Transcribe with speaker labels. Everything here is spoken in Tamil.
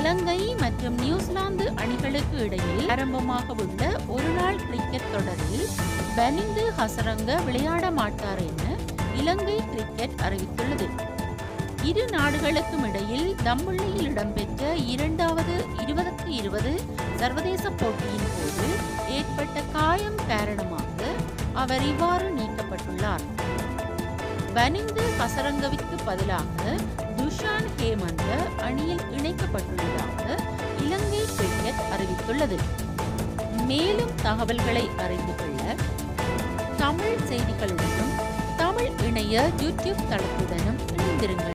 Speaker 1: இலங்கை மற்றும் நியூசிலாந்து அணிகளுக்கு இடையில் ஆரம்பமாக உள்ள ஒருநாள் கிரிக்கெட் தொடரில் பனிந்து ஹசரங்க விளையாட மாட்டார் என இலங்கை கிரிக்கெட் அறிவித்துள்ளது. இரு நாடுகளுக்கும் இடையில் தம்புள்ளியில் இடம்பெற்ற இரண்டாவது 2020 சர்வதேச போட்டியின் போது ஏற்பட்ட காயம் காரணமாக அவர் இவ்வாறு நீக்கப்பட்டுள்ளார். பனிந்து ஹசரங்கவிற்கு பதிலாக துஷான் ஹேமந்த அணியில் இணைக்கப்பட்டுள்ளதாக இலங்கை கிரிக்கெட் அறிவித்துள்ளது. மேலும் தகவல்களை அறிந்து கொள்ள தமிழ் செய்திகளுடனும் தமிழ் இணைய யூடியூப் தளத்துடனும் இணைந்திருங்கள்.